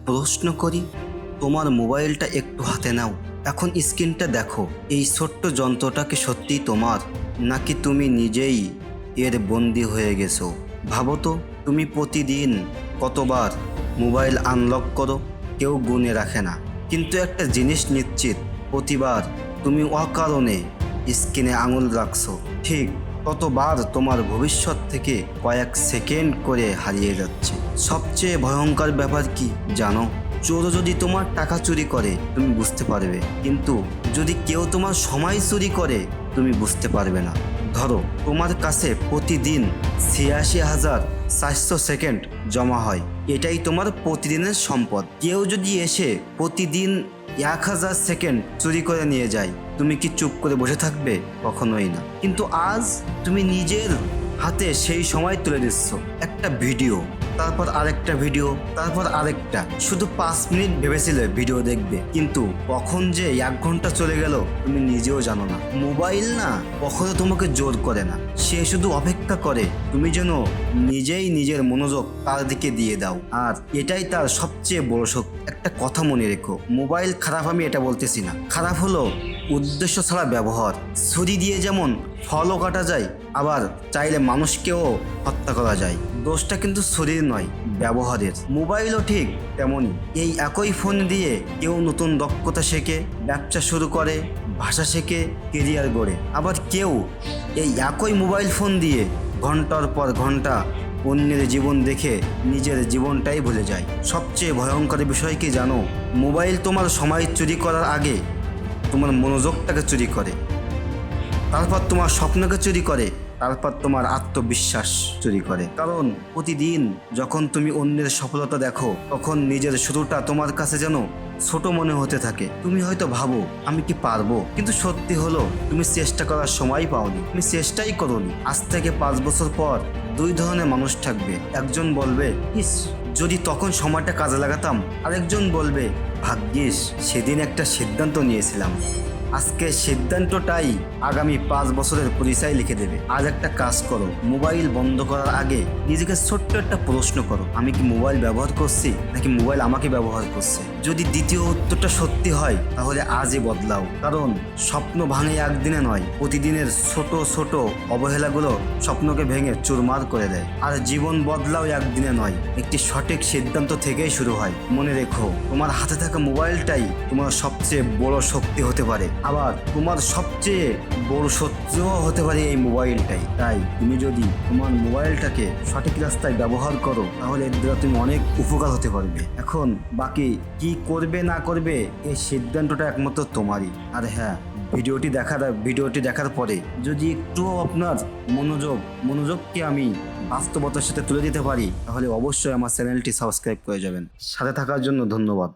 প্রশ্ন করি, তোমার মোবাইলটা একটু হাতে নাও, এখন স্ক্রিনটা দেখো। এই ছোট্ট যন্ত্রটা কি সত্যিই তোমার, নাকি তুমি নিজেই এর বন্দি হয়ে গেছো? ভাবো তো, তুমি প্রতিদিন কতবার মোবাইল আনলক করো? কেউ গুণে রাখে না, কিন্তু একটা জিনিস নিশ্চিত, প্রতিবার তুমি অকারণে স্ক্রিনে আঙুল রাখছো, ঠিক ততবার তোমার ভবিষ্যৎ থেকে কয়েক সেকেন্ড করে হারিয়ে যাচ্ছে। সবচেয়ে ভয়ঙ্কর ব্যাপার কি জানো? চোর যদি তোমার টাকা চুরি করে তুমি বুঝতে পারবে, কিন্তু যদি কেউ তোমার সময় চুরি করে তুমি বুঝতে পারবে না। ধরো, তোমার কাছে প্রতিদিন 86,400 সেকেন্ড জমা হয়, এটাই তোমার প্রতিদিনের সম্পদ। কেউ যদি এসে প্রতিদিন 1,000 সেকেন্ড চুরি করে নিয়ে যায়, তুমি কি চুপ করে বসে থাকবে? কখনোই না। কিন্তু আজ তুমি নিজের হাতে সেই সময় তুলে দিচ্ছ। একটা ভিডিও, তারপর আরেকটা ভিডিও, তারপর আরেকটা। শুধু 5 মিনিট ভেবেছিলে ভিডিও দেখবে, কিন্তু কখন যে 1 ঘন্টা চলে গেল তুমি নিজেও জানো না। মোবাইল না কখনো তোমাকে জোর করে না, সে শুধু অপেক্ষা করে তুমি যেন নিজেই নিজের মনোযোগ তার দিকে দিয়ে দাও, আর এটাই তার সবচেয়ে বড় শক্তি। একটা কথা মনে রেখো, মোবাইল খারাপ আমি এটা বলতেছি না, খারাপ হলো উদ্দেশ্য ছাড়া ব্যবহার। ছুরি দিয়ে যেমন ফলও কাটা যায়, আবার চাইলে মানুষকেও হত্যা করা যায়। দোষটা কিন্তু ছুরির নয়, ব্যবহারের। মোবাইলও ঠিক তেমনই। এই একই ফোন দিয়ে কেউ নতুন দক্ষতা শেখে, ব্যবসা শুরু করে, ভাষা শেখে, কেরিয়ার গড়ে। আবার কেউ এই একই মোবাইল ফোন দিয়ে ঘন্টার পর ঘন্টা অন্যের জীবন দেখে নিজের জীবনটাই ভুলে যায়। সবচেয়ে ভয়ঙ্কর বিষয় কি জানো? মোবাইল তোমার সময় চুরি করার আগে তোমার মনোযোগটাকে চুরি করে, তারপর তোমার স্বপ্নকে চুরি করে, তারপর তোমার আত্মবিশ্বাস চুরি করে। কারণ প্রতিদিন যখন তুমি অন্যের সফলতা দেখো, তখন নিজের শুরুটা তোমার কাছে যেন ছোট মনে হতে থাকে। তুমি হয়তো ভাবো আমি কি পারবো, কিন্তু সত্যি হলো তুমি চেষ্টা করার সময় পাওনি, তুমি চেষ্টাই করোনি। আজ থেকে 5 বছর পর 2 ধরনের মানুষ থাকবে। একজন বলবে, ইস যদি তখন সময়টা কাজে লাগাতাম। আরেকজন বলবে, ভাগ্যিস সেদিন একটা সিদ্ধান্ত নিয়েছিলাম। আজকের সিদ্ধান্তটাই আগামী 5 বছরের পরিচয় লিখে দেবে। আজ একটা কাজ করো, মোবাইল বন্ধ করার আগে নিজেকে ছোট্ট একটা প্রশ্ন করো, আমি কি মোবাইল ব্যবহার করছি, নাকি মোবাইল আমাকে ব্যবহার করছে? যদি দ্বিতীয় উত্তরটা সত্যি হয়, তাহলে আজই বদলাও। কারণ স্বপ্ন ভাঙে একদিনে নয়, প্রতিদিনের ছোট ছোট অবহেলাগুলো স্বপ্নকে ভেঙে চুরমার করে দেয়। আর জীবন বদলাও একদিনে নয়, একটি সঠিক সিদ্ধান্ত থেকেই শুরু হয়। মনে রেখো, তোমার হাতে থাকা মোবাইলটাই তোমার সবচেয়ে বড় শক্তি হতে পারে, আবার তোমার সবচেয়ে বড় শত্রুও হতে পারে এই মোবাইলটাই। তাই তুমি যদি তোমার মোবাইলটাকে সঠিক রাস্তায় ব্যবহার করো, তাহলে এর দ্বারা তুমি অনেক উপকার হতে পারবে। এখন বাকি কি করবে না করবে এই সিদ্ধান্তটা একমাত্র তোমারই। আর হ্যাঁ, ভিডিওটি দেখার পরে যদি একটুও আপনার মনোযোগকে আমি বাস্তবতার সাথে তুলে দিতে পারি, তাহলে অবশ্যই আমার চ্যানেলটি সাবস্ক্রাইব করে যাবেন। সাথে থাকার জন্য ধন্যবাদ।